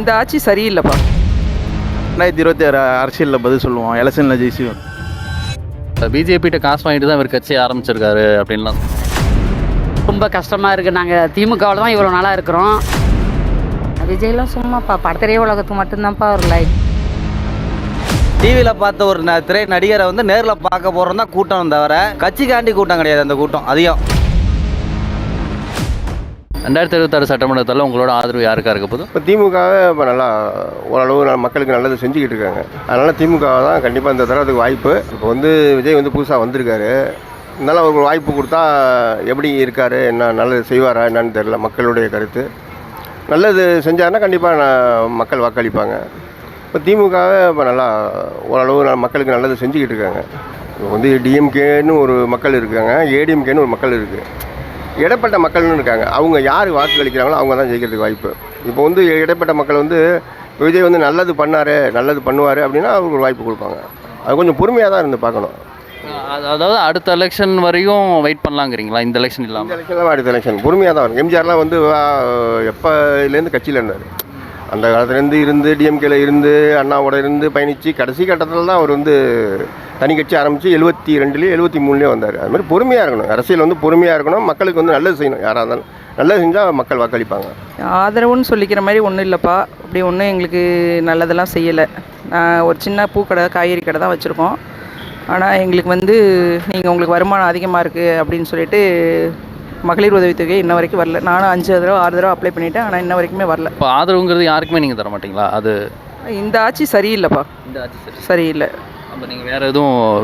இந்த ஆட்சி சரியில்லைப்பா. 2026 அரசியலில் பதில் சொல்லுவோம், எலெக்ஷனில் ஜெயிச்சுவோம். பிஜேபிகிட்ட காசு வாங்கிட்டு தான் இவர் கட்சி ஆரம்பிச்சிருக்காரு அப்படின்லாம். ரொம்ப கஷ்டமாக இருக்குது. நாங்கள் திமுகவில் தான் இவ்வளோ நாளாக இருக்கிறோம். விஜய்லாம் சும்மாப்பா படத்திரையே உலகத்துக்கு மட்டும்தான்ப்பா ஒரு லைக். டிவியில் பார்த்த ஒரு திரை நடிகரை வந்து நேரில் பார்க்க போகிறோம் தான் கூட்டம், தவிர கட்சிக்காண்டி கூட்டம் கிடையாது. அந்த கூட்டம் அதிகம். 2026 சட்டமன்றத்தில் உங்களோட ஆதரவு யாருக்கா இருக்க போதும்? இப்போ திமுகவை இப்போ நல்லா ஓரளவு மக்களுக்கு நல்லது செஞ்சுக்கிட்டு இருக்காங்க. அதனால் திமுக தான் கண்டிப்பாக இந்த தரத்துக்கு வாய்ப்பு. இப்போ வந்து விஜய் வந்து புதுசாக வந்திருக்காரு. இருந்தாலும் அவருக்கு வாய்ப்பு கொடுத்தா எப்படி இருக்கார், என்ன நல்லது செய்வாரா என்னன்னு தெரியல. மக்களுடைய கருத்து நல்லது செஞ்சாருன்னா கண்டிப்பாக மக்கள் வாக்களிப்பாங்க. இப்போ திமுகவை இப்போ நல்லா ஓரளவு மக்களுக்கு நல்லது செஞ்சுக்கிட்டு இருக்காங்க. இப்போ வந்து டிஎம்கேன்னு ஒரு மக்கள் இருக்காங்க, ஏடிஎம்கேன்னு ஒரு மக்கள் இருக்குது, இடைப்பட்ட மக்கள்னு இருக்காங்க. அவங்க யார் வாக்கு அளிக்கிறாங்களோ அவங்க தான் ஜெயிக்கிறதுக்கு வாய்ப்பு. இப்போ வந்து இடைப்பட்ட மக்கள் வந்து விஜய் வந்து நல்லது பண்ணார், நல்லது பண்ணுவார் அப்படின்னா அவருக்கு ஒரு வாய்ப்பு கொடுப்பாங்க. அது கொஞ்சம் பொறுமையாக தான் இருந்து பார்க்கணும். அதாவது அடுத்த எலெக்ஷன் வரையும் வெயிட் பண்ணலாங்கிறீங்களா? இந்த எலெக்ஷன் இந்த இல்லாமல் எலெக்ஷன்லாம் அடுத்த எலெக்ஷன் பொறுமையாக தான் வரும். எம்ஜிஆர்லாம் வந்து எப்போலேருந்து கட்சியில் இருந்தார். அந்த காலத்துலேருந்து இருந்து டிஎம்கேல இருந்து அண்ணாவோட இருந்து பயணித்து கடைசி கட்டத்தில் தான் அவர் வந்து தனி கட்சி ஆரம்பித்து 72லேயே 73லேயே வந்தார். அது மாதிரி பொறுமையாக இருக்கணும். அரசியல் வந்து பொறுமையாக இருக்கணும். மக்களுக்கு வந்து நல்லது செய்யணும். யாராக இருந்தாலும் நல்லது செஞ்சால் மக்கள் வாக்களிப்பாங்க. ஆதரவுன்னு சொல்லிக்கிற மாதிரி ஒன்றும் இல்லைப்பா. அப்படி ஒன்றும் எங்களுக்கு நல்லதெல்லாம் செய்யலை. ஒரு சின்ன பூக்கடை காய்கறி கடை தான் வச்சுருக்கோம். ஆனால் எங்களுக்கு வந்து நீங்கள் உங்களுக்கு வருமானம் அதிகமாக இருக்குது அப்படின்னு சொல்லிட்டு மகளிர் உதவித்தொகை இன்ன வரைக்கும் வரல. நானும் 5 தடவை 6 தடவை அப்ளை பண்ணிவிட்டேன். ஆனால் இன்ன வரைக்குமே வரல. இப்போ ஆதரவுங்கிறது யாருக்குமே நீங்கள் தர மாட்டீங்களா? அது இந்த ஆட்சி சரியில்லைப்பா. இந்த ஆட்சி சரியில்லை. அப்போ நீங்கள்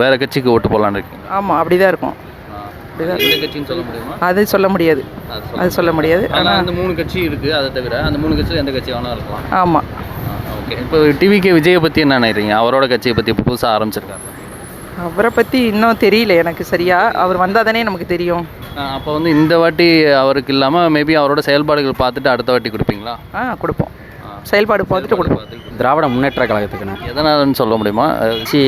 வேறு கட்சிக்கு ஓட்டு போடலான்னு இருக்கீங்க? ஆமாம், அப்படி தான் இருக்கும். எந்த கட்சின்னு சொல்ல முடியுமா? அது சொல்ல முடியாது. அது சொல்ல முடியாது. ஆனால் அந்த 3 கட்சி இருக்குது. அதை தவிர அந்த 3 கட்சியில் எந்த கட்சி வேணாலும் இருக்கலாம். ஆமாம். ஓகே. இப்போ டிவிகே விஜயை பற்றி என்ன நினைக்கிறீங்க? அவரோட கட்சியை பற்றி இப்போ புதுசாக ஆரம்பிச்சிருக்காரு. அவரை பற்றி இன்னும் தெரியல எனக்கு சரியா. அவர் வந்தால் தானே நமக்கு தெரியும். அப்போ வந்து இந்த வாட்டி அவருக்கு இல்லாமல் மேபி அவரோட செயல்பாடுகள் பார்த்துட்டு அடுத்த வாட்டி கொடுப்பீங்களா? கொடுப்போம். செயல்பாடு பார்த்துட்டு கொடுப்போம். திராவிட முன்னேற்ற கழகத்துக்குண்ணே. எதனாலன்னு சொல்ல முடியுமா? கட்சி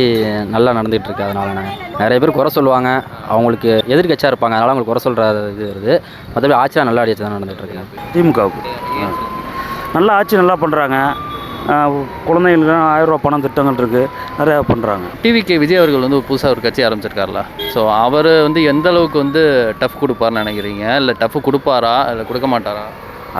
நல்லா நடந்துகிட்டு இருக்கு. அதனாலண்ணே நிறைய பேர் குறை சொல்லுவாங்க. அவங்களுக்கு எதிர்கட்சியாக இருப்பாங்க, அதனால் அவங்களுக்கு குறை சொல்கிற இது வருது. மற்றபடி ஆட்சியாக நல்லா அடிச்சு தான் நடந்துகிட்டு இருக்குங்க. திமுகவுக்கு நல்லா ஆட்சி நல்லா பண்ணுறாங்க. குழந்தைங்களுக்கு 1000 ரூபா பணம் திட்டங்கள் இருக்குது, நிறையா பண்ணுறாங்க. டிவிகே விஜய் அவர்கள் வந்து புதுசாக ஒரு கட்சி ஆரம்பிச்சிருக்காருல. ஸோ அவர் வந்து எந்த அளவுக்கு வந்து டஃப் கொடுப்பார்னு நினைக்கிறீங்க? இல்லை டஃப் கொடுப்பாரா இல்லை கொடுக்க மாட்டாரா?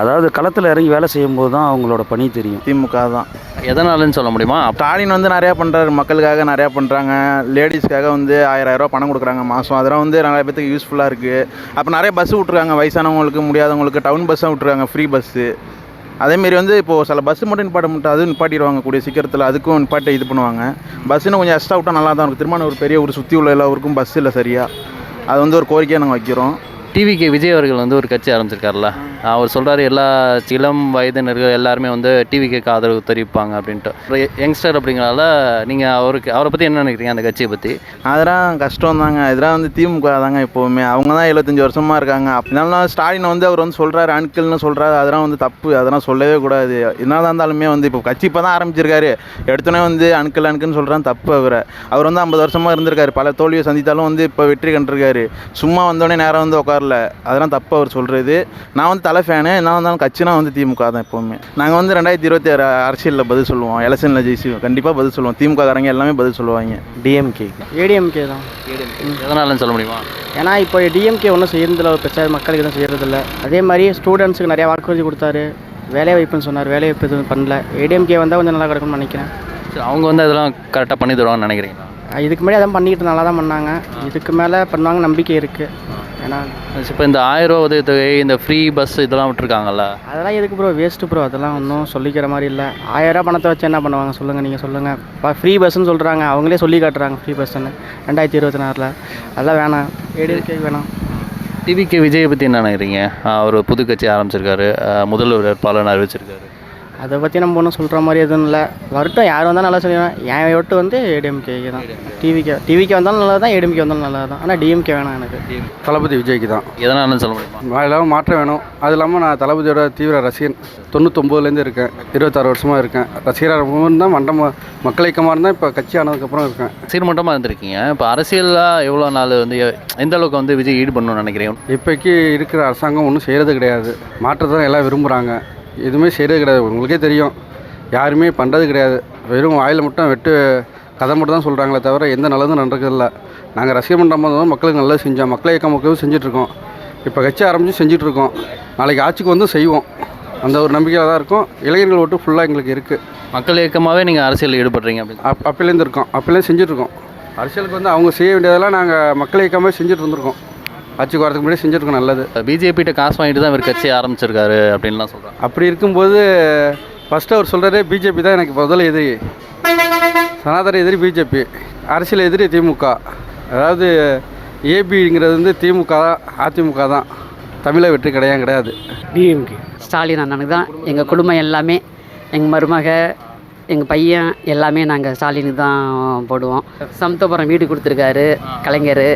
அதாவது களத்தில் இறங்கி வேலை செய்யும்போது தான் அவங்களோட பணி தெரியும். திமுக தான். எதனாலன்னு சொல்ல முடியுமா? ஸ்டாலின் வந்து நிறையா பண்ணுறாரு, மக்களுக்காக நிறையா பண்ணுறாங்க. லேடிஸ்க்காக வந்து 1000 ரூபா பணம் கொடுக்குறாங்க மாதம். அதெல்லாம் வந்து நிறைய பேருக்கு யூஸ்ஃபுல்லாக இருக்குது. அப்போ நிறைய பஸ்ஸு விட்ருக்காங்க, வயசானவங்களுக்கு முடியாதவங்களுக்கு டவுன் பஸ்ஸாக விட்ருக்காங்க, ஃப்ரீ பஸ்ஸு. அதேமாரி வந்து இப்போது சில பஸ்ஸு மட்டும் நிப்பாட்ட அதுவும் நிப்பாட்டிடுவாங்க கூடிய சீக்கிரத்தில். அதுக்கும் நிப்பாட்டி இது பண்ணுவாங்க. பஸ்ஸுன்னு கொஞ்சம் எக்ஸ்ட்ரா விட்டால் நல்லா தான் இருக்கும். திருமணம் பெரிய ஒரு சுற்றி உள்ள எல்லாருக்கும் பஸ் இல்லை சரியாக. அது வந்து ஒரு கோரிக்கையாக நாங்கள் வைக்கிறோம். டிவிகே விஜய் அவர்கள் வந்து ஒரு கட்சி ஆரம்பிச்சிருக்காருல்ல. அவர் சொல்கிறாரு எல்லா இளம் வயதினர்கள் எல்லாருமே வந்து டிவிகேக்கு ஆதரவு தெரிவிப்பாங்க அப்படின்ட்டு. யங்ஸ்டர் அப்படிங்கிறனால நீங்கள் அவரை பற்றி என்ன நினைக்கிறீங்க? அந்த கட்சியை பற்றி? அதெல்லாம் கஷ்டம் தாங்க. இதெல்லாம் வந்து திமுக தாங்க எப்போவுமே. அவங்க தான் 75 வருஷமாக இருக்காங்க. அப்படின்னாலும் ஸ்டாலின் வந்து அவர் வந்து சொல்கிறாரு, அன்கிள்னு சொல்கிறாரு. அதெல்லாம் வந்து தப்பு. அதெல்லாம் சொல்லவே கூடாது. என்னதான் இருந்தாலுமே வந்து இப்போ கட்சி இப்போ தான் ஆரம்பிச்சிருக்காரு. எடுத்தோன்னே வந்து அன்கிள்னு சொல்கிறான், தப்பு. அவர் வந்து 50 வருஷமாக இருந்திருக்காரு. பல தோல்வியை சந்தித்தாலும் வந்து இப்போ வெற்றி கண்டிருக்காரு. சும்மா வந்தோடனே நேரம் வந்து உட்காரல. அதெல்லாம் தப்பு அவர் சொல்கிறது. நான் வந்து தலை ஃபேனு. என்ன வந்தாலும் கட்சினா வந்து திமுக தான் எப்போவுமே. நாங்கள் வந்து 2026 அரசியலில் பதில் சொல்லுவோம், எலெக்ஷனில் ஜெயிச்சுவோம். கண்டிப்பாக பதில் சொல்லுவோம். திமுக காரங்க எல்லாமே பதில் சொல்லுவாங்க. டிஎம்கே ஏடிஎம்கே தான். எதனாலன்னு சொல்ல முடியுமா? ஏன்னா இப்போ டிஎம்கே ஒன்றும் செய்யறதில்ல, ஒரு பிரச்சனை மக்களுக்கு எதுவும் செய்யறதில்ல. அதே மாதிரி ஸ்டூடெண்ட்ஸுக்கு நிறையா வாக்குறுதி கொடுத்தாரு, வேலை வாய்ப்புன்னு சொன்னார், வேலை வாய்ப்பு எதுவும் பண்ணல. ஏடிஎம்கே வந்தால் கொஞ்சம் நல்லா கிடக்கும்னு நினைக்கிறேன். சரி, அவங்க வந்து அதெல்லாம் கரெக்டாக பண்ணி தருவாங்கன்னு நினைக்கிறீங்களா? இதுக்கு முன்னாடி அதான் பண்ணிக்கிட்டு நல்லா தான் பண்ணாங்க. இதுக்கு மேலே பண்ணுவாங்க நம்பிக்கை இருக்குது. ஏன்னா இப்போ இந்த 1000 ரூபா உதவித்தொகை, இந்த ஃப்ரீ பஸ் இதெல்லாம் விட்டுருக்காங்கல்ல, அதெல்லாம் எதுக்கு ப்ரோ? Waste bro. அதெல்லாம் ஒன்றும் சொல்லிக்கிற மாதிரி இல்லை. 1000 ரூபா பணத்தை வச்சு என்ன பண்ணுவாங்க சொல்லுங்கள், நீங்கள் சொல்லுங்கள். இப்போ ஃப்ரீ பஸ்ஸுன்னு சொல்கிறாங்க, அவங்களே சொல்லி காட்டுறாங்க ஃப்ரீ பஸ்ஸுன்னு 2026. அதெல்லாம் வேணாம், ஏடிஎம்கே வேணாம். டிவிகே விஜயை பற்றி என்ன நினைக்கிறீங்க? அவர் புது கட்சி ஆரம்பிச்சிருக்காரு, முதல்வர் வேட்பாளர் அறிவிச்சிருக்காரு. அதை பற்றி நம்ம ஒன்றும் சொல்கிற மாதிரி எதுவும் இல்லை. வரட்டும், யார் வந்தாலும் நல்லா சொல்லுவேன். என் ஓட்டு வந்து ஏடிஎம்கே தான். டிவிக்கு வந்தாலும் நல்லா தான், ஏடிஎம்கே வந்தாலும் நல்லா தான். ஆனால் டிஎம்கே வேணாம் எனக்கு. தளபதி விஜய்க்கு தான். எதனாலன்னு சொல்ல முடியுமா? எல்லாம் மாற்றம் வேணும். அது இல்லாமல் நான் தளபதியோட தீவிர ரசிகன். 99லேருந்து இருக்கேன், 26 வருஷமாக இருக்கேன். ரசிகராக தான் மக்கள் இயக்கமாக இருந்தால் இப்போ கட்சி ஆனதுக்கப்புறம் இருக்கேன். சீர்மட்டமாக இருந்திருக்கீங்க. இப்போ அரசியலாக எவ்வளோ நாள் வந்து எந்த அளவுக்கு வந்து விஜய் ஈடுபடணும்னு நினைக்கிறேன்? இப்போக்கி இருக்கிற அரசாங்கம் ஒன்றும் செய்கிறது கிடையாது. மாற்றத்தை எல்லாம் விரும்புகிறாங்க. எதுவுமே செய்கிறது கிடையாது. உங்களுக்கே தெரியும், யாருமே பண்ணுறது கிடையாது. வெறும் வாயில் மட்டும் கதை மட்டும் தான் சொல்கிறாங்களே தவிர எந்த நல்லதும் நடக்கிறதில்ல. நாங்கள் ரசிகர் மன்றம் தான் மக்களுக்கு நல்லது செஞ்சோம், மக்கள் இயக்கம் மக்களும் செஞ்சிட்ருக்கோம். இப்போ கட்சி ஆரம்பித்து செஞ்சிட்ருக்கோம். நாளைக்கு ஆட்சிக்கு வந்து செய்வோம், அந்த ஒரு நம்பிக்கையில் தான் இருக்கும். இளைஞர்கள் ஓட்டு ஃபுல்லாக எங்களுக்கு இருக்குது. மக்கள் இயக்கமாகவே நீங்கள் அரசியலில் ஈடுபடுறீங்க அப்படின்னு அப்போலேருந்து இருக்கோம், அப்போலேருந்து செஞ்சிட்ருக்கோம். அரசியலுக்கு வந்து அவங்க செய்ய வேண்டியதெல்லாம் நாங்கள் மக்கள் இயக்கமாக செஞ்சுட்டு இருந்திருக்கோம். ஆட்சிக்கு வரதுக்கு முன்னாடி செஞ்சுருக்கோம் நல்லது. பிஜேபிகிட்ட காசு வாங்கிட்டு தான் இவர் கட்சி ஆரம்பிச்சிருக்காரு அப்படின்லாம் சொல்கிறாங்க. அப்படி இருக்கும்போது ஃபஸ்ட்டு அவர் சொல்கிறாரே பிஜேபி தான் எனக்கு முதல்ல எதிரி, சனாதன எதிரி பிஜேபி, அரசியல் எதிரி திமுக. அதாவது ஏபிங்கிறது வந்து திமுக தான், அதிமுக தான். தமிழக வெற்றி கிடையாது. டிஎம்கே ஸ்டாலின் அண்ணனுக்கு தான் எங்கள் குடும்பம் எல்லாமே, எங்கள் மருமக, எங்கள் பையன் எல்லாமே நாங்கள் ஸ்டாலினுக்கு தான் போடுவோம். சமத்துவபுரம் வீடு கொடுத்துருக்காரு கலைஞர்,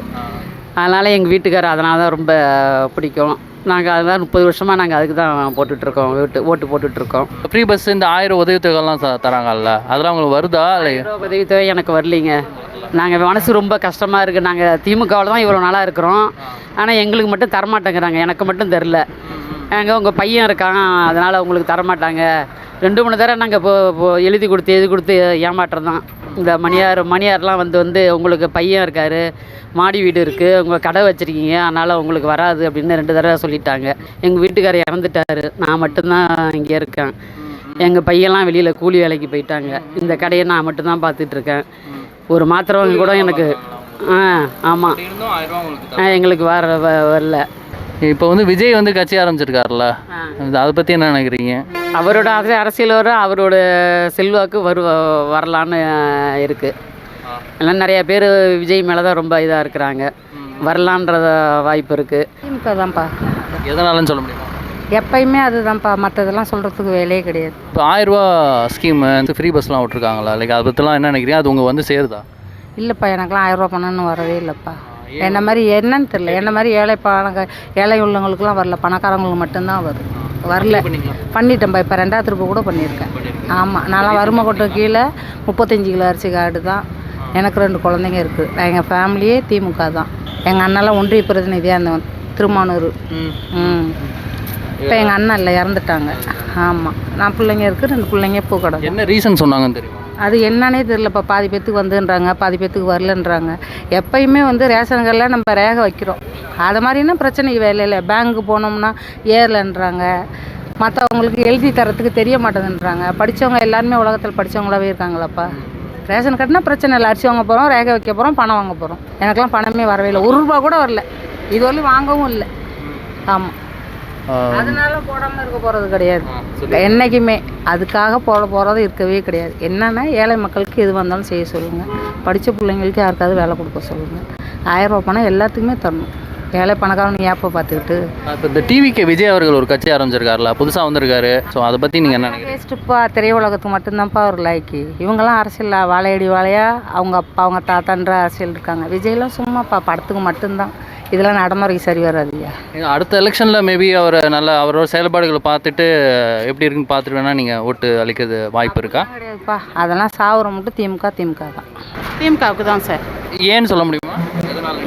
அதனால் எங்கள் வீட்டுக்காரர் அதனால தான் ரொம்ப பிடிக்கும். நாங்கள் அதனால் 30 வருஷமாக நாங்கள் அதுக்கு தான் போட்டுட்ருக்கோம், ஓட்டு போட்டுட்ருக்கோம். ஃப்ரீ பஸ் இந்த 1000 உதவித்தொகைலாம் தராங்கல்ல, அதெல்லாம் உங்களுக்கு வருதா? இல்லை உதவித்தொகை எனக்கு வரலைங்க. நாங்கள் மனசு ரொம்ப கஷ்டமாக இருக்குது. நாங்கள் திமுகவில் தான் இவ்வளோ நாளாக இருக்கிறோம், ஆனால் எங்களுக்கு மட்டும் தரமாட்டேங்கிறாங்க. எனக்கு மட்டும் தெரில. உங்கள் பையன் இருக்கான், அதனால் உங்களுக்கு தரமாட்டாங்க. 2-3 தடவை நாங்கள் இப்போ எழுதி கொடுத்து ஏமாற்றம் தான். இந்த மணியார்லாம் வந்து உங்களுக்கு பையன் இருக்கார், மாடி வீடு இருக்குது, உங்கள் கடை வச்சுருக்கீங்க, அதனால் உங்களுக்கு வராது அப்படின்னு 2 தடவை சொல்லிட்டாங்க. எங்கள் வீட்டுக்காரர் இறந்துட்டார், நான் மட்டும்தான் இங்கே இருக்கேன். எங்கள் பையன்லாம் வெளியில் கூலி வேலைக்கு போயிட்டாங்க. இந்த கடையை நான் மட்டும்தான் பார்த்துட்ருக்கேன். ஒரு மாத்திரை வாங்கி கூட எனக்கு ஆமாம் எங்களுக்கு வரல. இப்போ வந்து விஜய் வந்து கட்சி ஆரம்பிச்சிருக்காருல்ல, அதை பற்றி என்ன நினைக்கிறீங்க? அவரோட அரசியல் அவரோட செல்வாக்கு வரலான்னு இருக்குது. எல்லாம் நிறைய பேர் விஜய் மேலே தான் ரொம்ப இதாக இருக்கிறாங்க, வரலான்ற வாய்ப்பு இருக்குது. திமுக தான்ப்பா. எதனாலன்னு சொல்ல முடியுமா? எப்பயுமே அதுதான்ப்பா, மற்றதெல்லாம் சொல்கிறதுக்கு வேலையே கிடையாது. இப்போ 1000 ரூபா ஸ்கீமு இந்த ஃப்ரீ பஸ்லாம் விட்ருக்காங்களா, லைக் அதை பற்றிலாம் என்ன நினைக்கிறீங்க? அது உங்கள் வந்து சேருதா? இல்லைப்பா, எனக்குலாம் 1000 ரூபா பணம்னு வரவே இல்லைப்பா. என்ன மாதிரி என்னன்னு தெரில, என்ன மாதிரி ஏழை உள்ளவங்களுக்குலாம் வரல, பணக்காரங்களுக்கு மட்டும்தான் வரல. பண்ணிட்டேன்ப்பா, இப்போ 2வது ட்ரிப்பு கூட பண்ணியிருக்கேன். ஆமாம், நான்லாம் வறுமை கோட்டை கீழே 35 கிலோ அரிசி கார்டு தான். எனக்கு 2 குழந்தைங்க இருக்குது. எங்கள் ஃபேமிலியே திமுக தான். எங்கள் அண்ணெல்லாம் ஒன்றிய பிரதிநிதியாக இருந்தவன் திருமானூர். இப்போ எங்கள் அண்ணன் இல்லை, இறந்துட்டாங்க. ஆமாம், நான் பிள்ளைங்க இருக்குது, 2 பிள்ளைங்க பூக்கடை. என்ன ரீசன் சொன்னாங்கன்னு தெரியும்? அது என்னன்னே தெரியலப்பா. பாதி பேத்துக்கு வந்துன்றாங்க, பாதி பேத்துக்கு வரலன்றாங்க. எப்பயுமே ரேஷன் கார்டில் நம்ம ரேகை வைக்கிறோம், அது மாதிரினா பிரச்சனை வேலையில். பேங்க்கு போனோம்னா ஏறலன்றாங்க, மற்றவங்களுக்கு எழுதி தரத்துக்கு தெரிய மாட்டேதுன்றாங்க. படித்தவங்க எல்லாருமே உலகத்தில் படித்தவங்களாவே இருக்காங்களாப்பா. ரேஷன் கார்டுனா பிரச்சனை இல்லை, அரிசி வாங்க போகிறோம், ரேகை வைக்க போகிறோம், பணம் வாங்க போகிறோம். எனக்கெல்லாம் பணமே வரவே இல்லை, 1 ரூபா கூட வரல, இதுவரையும் வாங்கவும் இல்லை. ஆமாம், அதனால போடாமல் இருக்க போகிறது கிடையாது என்றைக்குமே. அதுக்காக போகிறது இருக்கவே கிடையாது. என்னென்னா ஏழை மக்களுக்கு எது வந்தாலும் செய்ய சொல்லுங்கள், படித்த பிள்ளைங்களுக்கு யாருக்காவது வேலை கொடுக்க சொல்லுங்கள். 1000 ரூபா பணம் எல்லாத்துக்குமே தரணும். ஏழை பணக்காரன் ஏப்போ பார்த்துக்கிட்டு. இப்போ இந்த டிவிக்கு விஜய் அவர்கள் ஒரு கட்சி ஆரம்பிச்சிருக்காருல, புதுசாக வந்திருக்காரு. ஸோ அதை பற்றி நீங்கள் என்ன நினைக்கிறீங்க? வேஸ்ட்டுப்பா, திரையுலகத்துக்கு மட்டும்தான்ப்பா ஒரு லைக்கு. இவங்கெல்லாம் அரசியல் வாழையடி வாழையா அவங்க அப்பா அவங்க தாத்தான்ற அரசியல் இருக்காங்க. விஜய்லாம் சும்மாப்பா படத்துக்கு மட்டும்தான். இதெல்லாம் நடைமுறைக்கு சரி வராதுயா. அடுத்த எலெக்ஷனில் மேபி அவரோட செயல்பாடுகளை பார்த்துட்டு எப்படி இருக்குன்னு பார்த்துட்டு வேணால் நீங்கள் ஓட்டு அளிக்கிறது வாய்ப்பு இருக்கா? கிடையாதுப்பா, அதெல்லாம் சாவுற மட்டும் திமுக தான். திமுகவுக்கு தான் சார். ஏன்னு சொல்ல முடியுமா?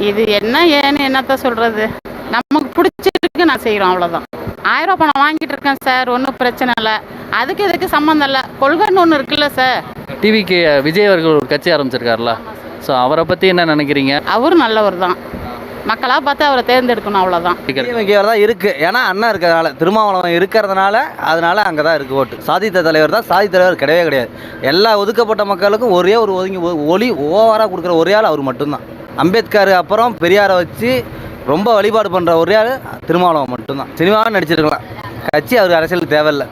இது ஏன்னு என்னத்தான் சொல்கிறது, நமக்கு பிடிச்சிருக்கு நான் செய்கிறோம், அவ்வளோதான். 1000 ரூபா பணம் வாங்கிட்டு இருக்கேன் சார், ஒன்றும் பிரச்சனை இல்லை. அதுக்கு இதுக்கு சம்மந்தம் இல்லை, கொள்கைன்னு ஒன்று இருக்குல்ல சார். டிவிக்கு விஜய் அவர்கள் ஒரு கட்சி ஆரம்பிச்சிருக்காருல, ஸோ அவரை பற்றி என்ன நினைக்கிறீங்க? அவரும் நல்லவர் தான், மக்களாக பார்த்து அவரை தேர்ந்தெடுக்கணும், அவ்வளோதான். டிஎம்கேவர் தான் இருக்குது, ஏன்னா அண்ணன் இருக்கிறதுனால, திருமாவளவன் இருக்கிறதுனால, அதனால அங்கே தான் இருக்குது ஓட்டு. சாதித்த தலைவர் தான், சாதி தலைவர் கிடையாது. எல்லா ஒதுக்கப்பட்ட மக்களுக்கும் ஒரே ஒரு ஒளி ஓவராக கொடுக்குற ஒரே ஆள் அவர் மட்டும்தான். அம்பேத்கர் அப்புறம் பெரியாரை வச்சு ரொம்ப வழிபாடு பண்ணுற ஒரே ஆள் திருமாவளவன் மட்டும்தான். சினிமாவும் நடிச்சிருக்கலாம், கட்சி அவர் அரசியலுக்கு தேவையில்லை.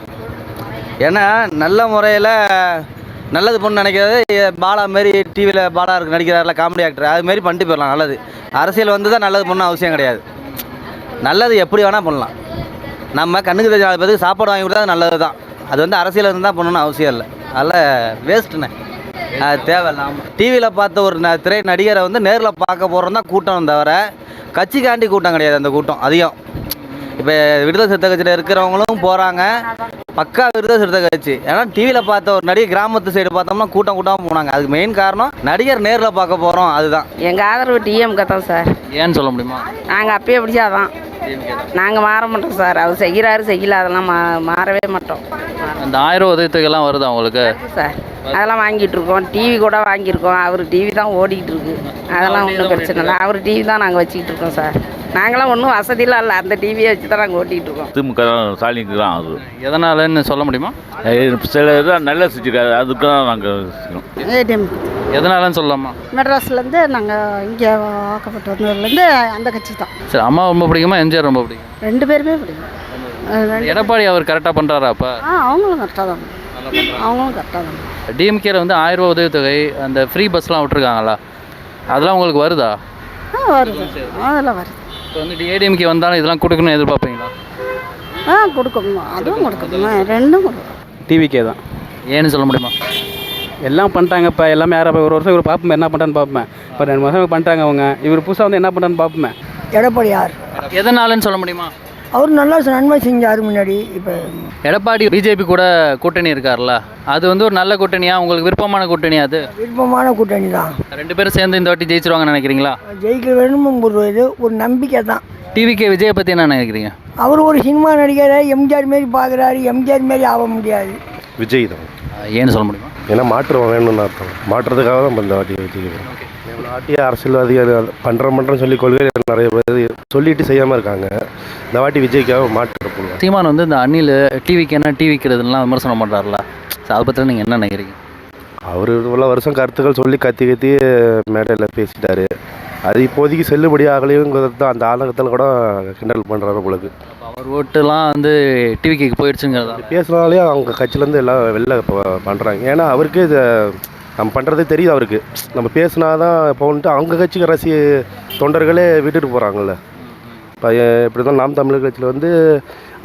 ஏன்னா நல்ல முறையில் நல்லது பொண்ணு நினைக்கிறது, பாலா மாரி டிவியில் பாலா இருக்கு நடிக்கிறாரில்ல, காமெடி ஆக்டர், அதுமாரி பண்ணிட்டு போயிடலாம். நல்லது அரசியல் வந்து தான் நல்லது பண்ண அவசியம் கிடையாது. நல்லது எப்படி வேணால் பண்ணலாம். நம்ம கண்ணுக்கு தெரிஞ்ச 4 பேருக்கு சாப்பாடு வாங்கி கொடுத்தா நல்லது தான். அது வந்து அரசியல் இருந்து தான் பண்ணணும்னு அவசியம் இல்லை. அதில் வேஸ்ட்டுண்ணே, அது தேவையில்லாமல். டிவியில் பார்த்த ஒரு திரை நடிகரை வந்து நேரில் பார்க்க போகிறோம் தான் கூட்டம், தவிர கட்சிக்காண்டி கூட்டம் கிடையாது. அந்த கூட்டம் அதிகம். இப்போ விடுதலை சிறுத்தை கட்சியில் இருக்கிறவங்களும் போகிறாங்க, பக்கா விடுதலை சிறுத்தை கட்சி. ஏன்னா டிவியில் பார்த்த ஒரு நடிகர் கிராமத்து சைடு பார்த்தோம்னா கூட்டமாக போனாங்க. அதுக்கு மெயின் காரணம் நடிகர் நேரில் பார்க்க போகிறோம், அதுதான். எங்கள் ஆதரவு டிஎம்கே தான் சார். ஏன்னு சொல்ல முடியுமா? நாங்கள் அப்பயே பிடிச்சாதான் நாங்கள் மாற மாட்டோம் சார். அவர் செய்கிறாரு செய்யல அதெல்லாம் மாறவே மாட்டோம் அந்த 1000 உதவித்தொகைலாம் வருதா உங்களுக்கு சார். அதெல்லாம் வாங்கிட்டு இருக்கோம். டிவி கூட வாங்கியிருக்கோம். அவர் டிவி தான் ஓடிக்கிட்டு இருக்கு. அதெல்லாம் ஒன்றும் பிரச்சனை இல்லை. அவர் டிவி தான் நாங்கள் வச்சுக்கிட்டு இருக்கோம் சார். நாங்களாம் ஒன்றும் வசதியெல்லாம் இல்லை. அந்த டிவியை வச்சு தான் நாங்கள் ஓட்டிகிட்டு இருக்கோம். திமுக ஸ்டாலினுக்கு தான் அது எதனாலன்னு சொல்ல முடியுமா? சில இதான் நல்லா செஞ்சுருக்காரு, அதுக்கு தான் நாங்கள் ஏடிஎம் எதனாலன்னு சொல்லலாமா? மெட்ராஸ்லேருந்து நாங்கள் இங்கே வாக்கப்பட்டு வந்ததுலேருந்து அந்த கட்சி தான். சரி, அம்மா ரொம்ப பிடிக்குமா எம்ஜிஆர் ரொம்ப பிடிக்கும்? 2 பேருமே பிடிக்கும். எடப்பாடி அவர் கரெக்டாக பண்ணுறாரா அப்போ? அவங்களும் கரெக்டாக தான். அவங்களும் கரெக்டாக தான். டிஎம்கேல வந்து 1000 ரூபா உதவித்தொகை, அந்த ஃப்ரீ பஸ்லாம் விட்டுருக்காங்களா, அதெல்லாம் உங்களுக்கு வருதா? வருது, அதெல்லாம் வருது. இப்போ வந்து ஏடிஎம்கே வந்தாலும் இதெல்லாம் கொடுக்கணும்னு எதிர்பார்ப்பீங்களா? கொடுக்கணும், அதுவும் கொடுக்கணும், ரெண்டும் கொடுக்கணும். டிவிக்கே தான். ஏன்னு சொல்ல முடியுமா? எல்லாம் பண்ணிட்டாங்க. இப்போ எல்லாமே யாரை ஒரு வருஷம் இவர் பார்ப்போம் என்ன பண்ணுறான்னு பார்ப்பேன். இப்போ 2 மாதம் பண்ணிட்டாங்க அவங்க. இவர் புதுசாக வந்து என்ன பண்ணுறான்னு பார்ப்போமே. எடப்பாடி யார்? எதனாலன்னு சொல்ல முடியுமா? அவர் நல்லா நன்மை செஞ்சார் முன்னாடி. இப்போ எடப்பாடி பிஜேபி கூட கூட்டணி இருக்கார்ல, அது வந்து ஒரு நல்ல கூட்டணியா, உங்களுக்கு விருப்பமான கூட்டணியா? அது விருப்பமான கூட்டணி தான். 2 பேரும் சேர்ந்து இந்த வாட்டி ஜெயிச்சிருவாங்கன்னு நினைக்கிறீங்களா? ஜெயிக்க வேணும் ஒரு நம்பிக்கை தான். டிவிகே விஜயை பற்றி என்ன நினைக்கிறீங்க? அவர் ஒரு சினிமா நடிகரை எம்ஜிஆர் மாரி பார்க்குறாரு. எம்ஜிஆர் மாரி ஆக முடியாது. விஜய் தான். ஏன்னு சொல்ல முடியுமா? ஏன்னா மாற்றம் வேணும்னு அர்த்தம். மாற்றத்துக்காக தான் இந்த வாட்டி விஜய். நாட்டிய அரசியல்வாதிகள் பண்ணுறேன்னு சொல்லி கொள்கை நிறைய பேர் சொல்லிட்டு செய்யாமல் இருக்காங்க. இந்த வாட்டி விஜய்க்காக மாற்றம் போடுவோம். சீமான் வந்து இந்த அணில் டிவிக்கு டிவிக்கிறதுலாம் விமர்சனம் பண்ணுறாருல, அதை பற்றி நீங்கள் என்ன நினைக்கிறீங்க? அவர் இவ்வளோ வருஷம் கருத்துக்கள் சொல்லி கத்தி மேடையில் பேசிட்டாரு. அது இப்போதைக்கு செல்லுபடி ஆகலையுங்கிறது தான் அந்த ஆலகத்தில் கூட கிண்டல் பண்ணுறாரு உங்களுக்கு. அவர் ஓட்டுலாம் வந்து டிவிக்கு போயிடுச்சுங்கிறதா? பேசினாலே அவங்க கட்சியிலேருந்து எல்லாம் வெளில பண்ணுறாங்க. ஏன்னா அவருக்கு இது நம்ம பண்ணுறதே தெரியுது அவருக்கு. நம்ம பேசினா தான் போன்ட்டு அவங்க கட்சிக்கு தொண்டர்களே விட்டுட்டு போகிறாங்கல்ல. இப்போ இப்படி தான் நாம் தமிழர் கட்சியில் வந்து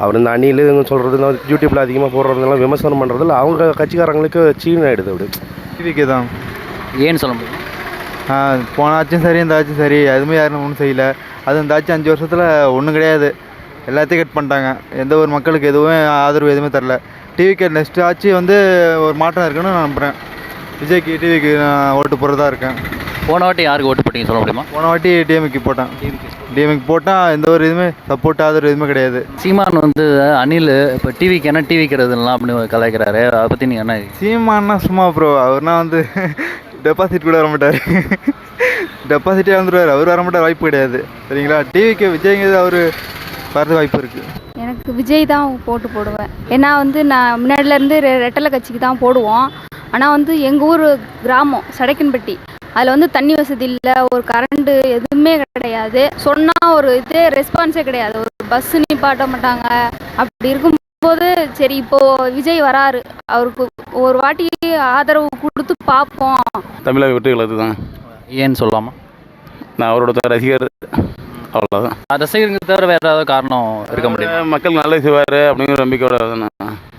அவர் இந்த அணியில் சொல்கிறது யூடியூப்பில் அதிகமாக போடுறதுலாம் விமர்சனம் பண்ணுறதில்ல. அவங்க கட்சிக்காரங்களுக்கு சீன் ஆகிடுது. அப்படி டிவிக்கு தான். ஏன்னு சொல்ல முடியும்? போன ஆச்சும் சரி, இந்த ஆச்சும் சரி, எதுவுமே யாரும் ஒன்றும் செய்யலை. அது இந்த ஆச்சு 5 வருஷத்தில் ஒன்றும் கிடையாது. எல்லாத்தையும் கட் பண்ணிட்டாங்க. எந்த ஒரு மக்களுக்கு எதுவும் ஆதரவு எதுவுமே தரல. டிவிக்கு நெக்ஸ்ட் ஆட்சி வந்து ஒரு மாற்றம் இருக்குன்னு நான் நம்புகிறேன். விஜய்க்கு டிவிக்கு நான் ஓட்டு போடுறதா இருக்கேன். போன வாட்டி யாருக்கு ஓட்டு போட்டீங்க சொல்ல முடியுமா? போன வாட்டி டிஎம்கே போட்டேன். டிஎம்கே போட்டால் எந்த ஒரு இதுவுமே சப்போர்ட் ஆதரவு எதுவுமே கிடையாது. சீமான் வந்து அணில் இப்போ டிவிக்கு டிவிக்கிறதுலாம் அப்படின்னு கலாய்க்கிறாரு, அதை பற்றி நீங்கள் என்ன? சீமான்னா சும்மா ப்ரோ, அவர்னா வந்து டெபாசிட் கூட வர மாட்டார். டெபாசிட்டே வந்துடுவார். அவர் வர மாட்டார், வாய்ப்பு கிடையாது. சரிங்களா? டிவிக்கு விஜய்ங்கிறது அவர் வரது வாய்ப்பு இருக்குது. எனக்கு விஜய் தான் போட்டு போடுவேன். ஏன்னா வந்து நான் முன்னாடிலேருந்து ரெட்டலை கட்சிக்கு தான் போடுவோம். ஆனால் வந்து எங்கள் ஊர் கிராமம் சடைக்கன்பட்டி, அதில் வந்து தண்ணி வசதி இல்லை, ஒரு கரண்ட்டு எதுவுமே கிடையாது. சொன்னால் ஒரு இதே ரெஸ்பான்ஸே கிடையாது. ஒரு பஸ்ஸு நிப்பாட்ட மாட்டாங்க. அப்படி இருக்கும்போது சரி இப்போது விஜய் வராரு, அவருக்கு ஒரு வாட்டி ஆதரவு கொடுத்து பார்ப்போம். தமிழக வெற்றிகள் அதுதான். ஏன்னு சொல்லாமா? நான் அவரோட ரசிகர், அவ்வளோதான். ரசிகருக்கு தவிர வேறு ஏதாவது காரணம் இருக்க முடியும்? மக்கள் நல்லது செய்வார் அப்படிங்கிற நம்பிக்கையோட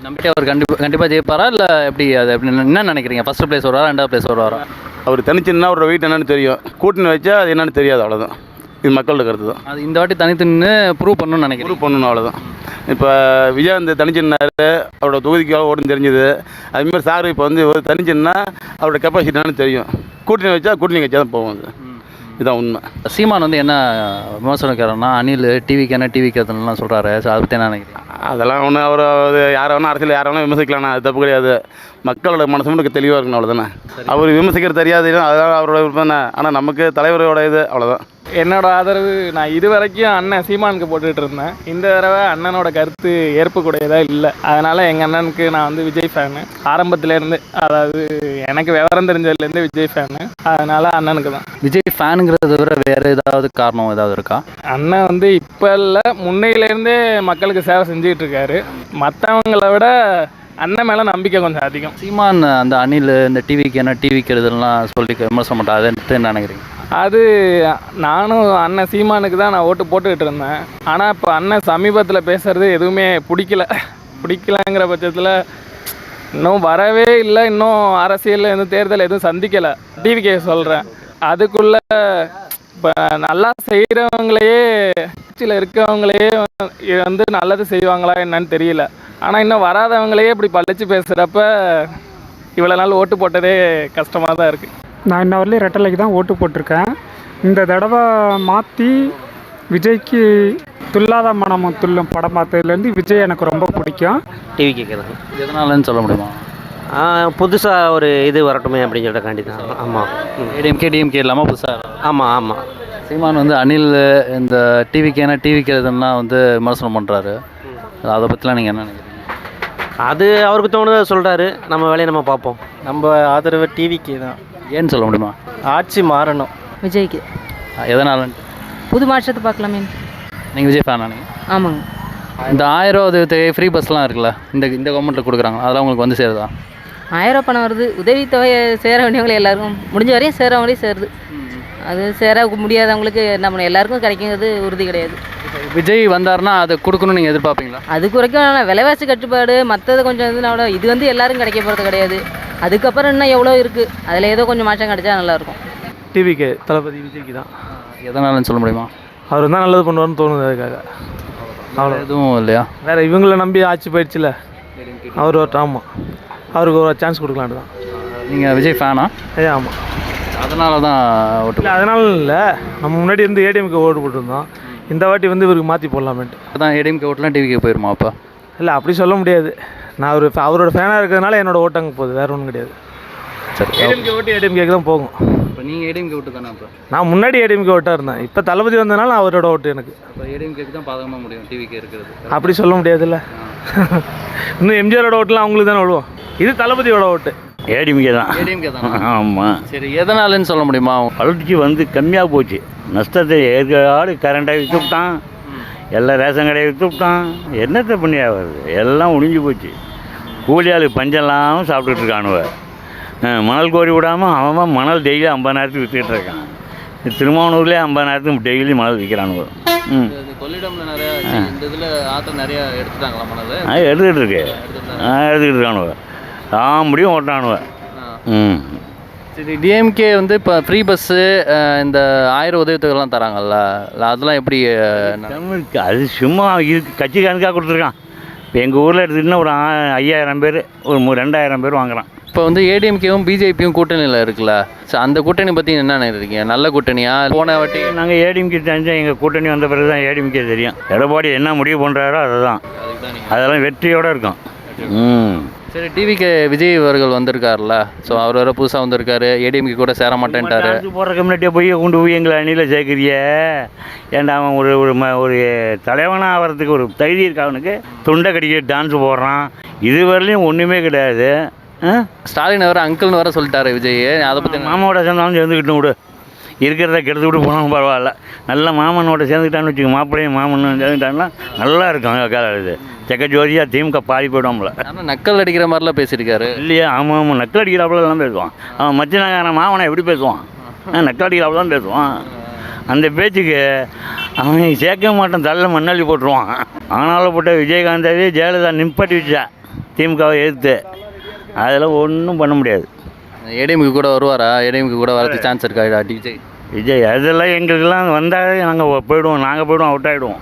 நம்பிக்கை. அவர் கண்டிப்பாக ஜெயிப்பாரா இல்லை எப்படி? அது அப்படின்னு என்ன நினைக்கிறீங்க? ஃபர்ஸ்ட் பிளேஸ் வருவாரா, 2வது பிளேஸ் வருவாரா? அவர் தனிச்சுன்னா அவரோட வெயிட் என்னன்னு தெரியும். கூட்டணி வச்சா அது என்னன்னு தெரியாது, அவ்வளோதான். இது மக்களோட கருத்து தான். அது இந்த வாட்டி தனித்து நின்று ப்ரூவ் பண்ணணும்னு நினைக்கிறேன். ப்ரூவ் பண்ணணும், அவ்வளோதான். இப்போ விஜய் வந்து தனிச்சுன்னாரு, அவரோட தொகுதிக்கு ஓடுன்னு தெரிஞ்சுது. அதுமாதிரி சார் இப்போ வந்து தனிச்சுன்னா அவரோட கெப்பாசிட்டி என்னன்னு தெரியும். கூட்டணி வச்சா கூட்டணி வச்சா தான் போகும். அது இதுதான் உண்மை. சீமான் வந்து என்ன விமர்சனக்காரன்னா அணில் டிவிக்கு டிவிக்கிறதுலாம் சொல்கிறாரு, அதை பற்றி என்ன நினைக்கிறீங்க? அதெல்லாம் ஒன்று அவர் யாரை வேணால் அரசியல் யாரை வேணால் விமர்சிக்கலாம்ண்ணா, அது தப்பு கிடையாது. மக்களோட மனசு மட்டும் தெளிவாக இருக்கணும், அவ்வளோதானே. அவர் விமர்சிக்கிறது தெரியாது, அதெல்லாம் அவரோட விருப்பம் தானே. ஆனால் நமக்கு தலைவரோட இது அவ்வளோதான். என்னோட ஆதரவு நான் இது வரைக்கும் அண்ணன் சீமானுக்கு போட்டுட்டு இருந்தேன். இந்த தடவை அண்ணனோட கருத்து ஏற்புக்கூடியதாக இல்லை. அதனால் எங்கள் அண்ணனுக்கு நான் வந்து விஜய் ஃபேனு ஆரம்பத்துலேருந்து. அதாவது எனக்கு விவரம் தெரிஞ்சதுலேருந்து விஜய் ஃபேனு. அதனால் அண்ணனுக்கு தான். விஜய் ஃபேனுங்கிறத விட வேறு ஏதாவது காரணம் ஏதாவது இருக்கா? அண்ணன் வந்து இப்போ இல்லை, முன்னையிலேருந்தே மக்களுக்கு சேவை செஞ்சுக்கிட்டு இருக்காரு. மற்றவங்கள விட அண்ணன் மேலே நம்பிக்கை கொஞ்சம் அதிகம். சீமான் அந்த அணில் இந்த டிவிக்கு டிவிக்கிறதுலாம் சொல்லி விமர்சனம் பண்ணுறா, அதை என்ன நினைக்கிறீங்க? அது நானும் அண்ணன் சீமானுக்கு தான் நான் ஓட்டு போட்டுக்கிட்டு இருந்தேன். ஆனால் இப்போ அண்ணன் சமீபத்தில் பேசுகிறது எதுவுமே பிடிக்கலங்கிற பட்சத்தில் இன்னும் வரவே இல்லை. இன்னும் அரசியலில் எதுவும் தேர்தல் எதுவும் சந்திக்கலை. டிவிக்கே சொல்கிறேன். அதுக்குள்ளே இப்போ நல்லா செய்கிறவங்களையே கட்சியில் இருக்கவங்களையே வந்து நல்லது செய்வாங்களா என்னன்னு தெரியல. ஆனால் இன்னும் வராதவங்களையே இப்படி பழிச்சு பேசுகிறப்ப இவ்வளோ நாள் ஓட்டு போட்டதே கஷ்டமாக தான் இருக்குது. நான் இன்ன வரலையும் ரெட்டலைக்கு தான் ஓட்டு போட்டிருக்கேன். இந்த தடவை மாற்றி விஜய்க்கு துல்லாத மனமும் துல்லும் படம் பார்த்ததுலேருந்து விஜய் எனக்கு ரொம்ப பிடிக்கும். டிவி கேட்குறது எதனாலன்னு சொல்ல முடியுமா? புதுசாக ஒரு இது வரட்டுமே அப்படின்னு சொல்லிட்டு தான். ஆமாம். ஏடிஎம்கே டிஎம்கே இல்லாமல் புதுசாக. ஆமாம் ஆமாம். சீமான் வந்து அனில் இந்த டிவிக்கு எதுன்னா வந்து விமர்சனம் பண்ணுறாரு. அதை பற்றிலாம் நீங்கள் என்ன நினைக்கிறீங்க? அது அவருக்கு தோணுதை சொல்கிறாரு, நம்ம வேலையை நம்ம பார்ப்போம். நம்ம ஆதரவு டிவிக்கு தான். ஏன்னு சொல்ல முடியுமா? ஆட்சி மாறணும். விஜய்க்கு எதனாலன்ட்டு? புது மாற்றத்தை பார்க்கலாமே. நீங்கள் விஜய் ஃபேனா நீங்கள்? ஆமாங்க. இந்த 1000 உதவி ஃப்ரீ பஸ்லாம் இருக்குல்ல, இந்த கவர்மெண்ட்டில் கொடுக்குறாங்க, அதெல்லாம் உங்களுக்கு வந்து சேருதா? 1000 பணம் வருது. உதவித்தொகை சேர வேண்டியவங்களை எல்லாருக்கும் முடிஞ்ச வரையும் சேர வரையும் சேருது. அது சேர முடியாதவங்களுக்கு நம்ம எல்லாருக்கும் கிடைக்கிறது உறுதி கிடையாது. விஜய் வந்தார்னா அதை கொடுக்கணும்னு நீங்கள் எதிர்பார்ப்பீங்களா? அதுக்கு வரைக்கும் விலைவாசி கட்டுப்பாடு மற்றது கொஞ்சம் இதுனா இது வந்து எல்லாரும் கிடைக்க போகிறது கிடையாது. அதுக்கப்புறம் இன்னும் எவ்வளோ இருக்குது, அதில் ஏதோ கொஞ்சம் மாற்றம் கிடைச்சா நல்லாயிருக்கும். டிவிக்கு தளபதி விஜய்க்கு தான். எதனாலன்னு சொல்ல முடியுமா? அவர் தான் நல்லது பண்ணுவார்னு தோணுது, அதுக்காக. அவ்வளோ எதுவும் இல்லையா? வேறு இவங்களை நம்பி ஆட்சி போயிடுச்சுல, அவர் ஒரு ஆமாம், அவருக்கு ஒரு சான்ஸ் கொடுக்கலான்னு தான். நீங்கள் விஜய் ஃபேனா? ஆமாம். அதனால தான் ஓட்டு. இல்லை அதனால இல்லை, நம்ம முன்னாடி இருந்து ஏடிஎம்க்கு ஓட்டு போட்டுருந்தோம். இந்த வாட்டி வந்து இவருக்கு மாற்றி போடலாமேன்ட்டு. அதான் ஏடிஎம்கே ஓட்டுலாம் டிவிக்கு போயிருமா அப்போ? இல்லை அப்படி சொல்ல முடியாது. நான் அவரோட ஃபேனாக இருக்கிறதுனால என்னோட ஓட்டு அங்கே போகுது, வேறு ஒன்றும் கிடையாது. சரி, ஏடிஎம்கே ஓட்டு ஏடிஎம்கேக்கு தான் போகும். இப்போ நீங்கள் ஏடிஎம்கே ஓட்டு தானே? அப்போ நான் முன்னாடி ஏடிஎம்கே ஓட்டாக இருந்தேன், இப்போ தளபதி வந்ததுனால அவரோட ஓட்டு எனக்கு. இப்போ ஏடிஎம்கேக்கு தான் பாதகமாக முடியும் டிவிக்கு இருக்கிறது. அப்படி சொல்ல முடியாதுல்ல. இன்னும் எம்ஜிஆரோட ஓட்டுலாம் அவங்களுக்கு தானே விடுவோம், இது தளபதியோட ஓட்டு. ஏடிஎம்கே தான். ஏடிஎம்கே தான். ஆமாம். சரி, எதனாலன்னு சொல்ல முடியுமா? வளர்ச்சி வந்து கம்மியாக போச்சு, நஷ்டத்தை ஏற்காடு கரண்ட்டாக விற்று விட்டான், எல்லா ரேஷன் கடையை விற்று விட்டான், என்னத்தை பண்ணி ஆகுது, எல்லாம் ஒழிஞ்சு போச்சு. கூலி ஆளு பஞ்செல்லாம் சாப்பிட்டுட்டு இருக்கானுவ. மணல் கோரி விடாமல் அவன் மணல் டெய்லி 50,000 விற்றுக்கிட்டு இருக்கான். திருமாவனூர்லேயே 50,000 டெய்லி மணல் விற்கிறானுவ. கொள்ளிடம்ல நிறைய இந்த இதில் ஆற்ற நிறைய எடுத்துட்டாங்களா மணல்? எடுத்துக்கிட்டு இருக்கு, எடுத்துக்கிட்டு இருக்கானுவ, முடியும் ஓட்டானுவ. சரி, டிஎம்கே வந்து இப்போ ஃப்ரீ பஸ்ஸு இந்த 1000 உதவித்தொகைலாம் தராங்கல்ல, அதெல்லாம் எப்படி? அது சும்மா இதுக்கு கட்சிக்காரனுக்காக கொடுத்துருக்கான். இப்போ எங்கள் ஊரில் எடுத்துக்கிட்டா ஒரு 5000 பேர், ஒரு 2000 பேர் வாங்குறான். இப்போ வந்து ஏடிஎம்கேவும் பிஜேபியும் கூட்டணியில் இருக்குல்ல, ஸோ அந்த கூட்டணி பற்றி என்ன நினைக்கிறீங்க? நல்ல கூட்டணியா? போன வாட்டி நாங்கள் ஏடிஎம்கே தெரிஞ்சால் எங்கள் கூட்டணி வந்த பிறகு தான் ஏடிஎம்கே தெரியும். எடப்பாடி என்ன முடிவு பண்ணுறாரோ அதுதான், அதெல்லாம் வெற்றியோடு இருக்கும். சரி, டிவிக்கு விஜய் அவர்கள் வந்திருக்காருல்ல, ஸோ அவர் வேறு புதுசாக வந்திருக்காரு, ஏடிஎம்கே கூட சேர மாட்டேன்ட்டாரு. போகிற கம்யூனிட்டியை போய் கொண்டு போய் எங்களை அணியில் சேர்க்குறிய, ஏன்டா அவன் ஒரு தலைவனாக ஆகிறதுக்கு ஒரு தகுதி இருக்கு அவனுக்கு. துண்டை கடிக்க டான்ஸ் போடுறான், இதுவரையிலையும் ஒன்றுமே கிடையாது. ஸ்டாலின் வர அங்கிள்னு வர சொல்லிட்டாரு விஜய், அதை பற்றி. மாமாவோட சேர்ந்தாலும் சேர்ந்துக்கிட்டு விடு, இருக்கிறத கெடுத்து விட்டு போனாலும் பரவாயில்ல. நல்ல மாமனோட சேர்ந்துக்கிட்டான்னு வச்சுக்கோ, மாப்பிள்ளையும் மாமனும் சேர்ந்துக்கிட்டாங்கன்னா நல்லா இருக்கும். இது செக்கஜோதியாக திமுக பாடி போயிடும்ல. ஆனால் நக்கல் அடிக்கிற மாதிரிலாம் பேசியிருக்காரு இல்லையா? ஆமாம் ஆமாம், நக்கல் அடிக்கிறாப்புலாம் பேசுவான் அவன். மச்சினாக்கான மாமனை எப்படி பேசுவான்? நக்கல் அடிக்கிறாப்புல தான் பேசுவான். அந்த பேச்சுக்கு அவன் சேர்க்க மாட்டான், தள்ள மண்ணள்ளி போட்டுருவான். ஆனாலும் போட்ட விஜயகாந்தாவே ஜெயலலிதா நிப்பாட்டி வச்சா திமுகவை எதிர்த்து, அதெல்லாம் ஒன்றும் பண்ண முடியாது. ஏடிஎம்கே கூட வருவாரா? ஏடிஎம்கே கூட வரதுக்கு சான்ஸ் இருக்கா விஜய்? அதெல்லாம் எங்களுக்கெல்லாம் வந்தாலே நாங்கள் போயிடுவோம், அவுட் ஆகிடுவோம்.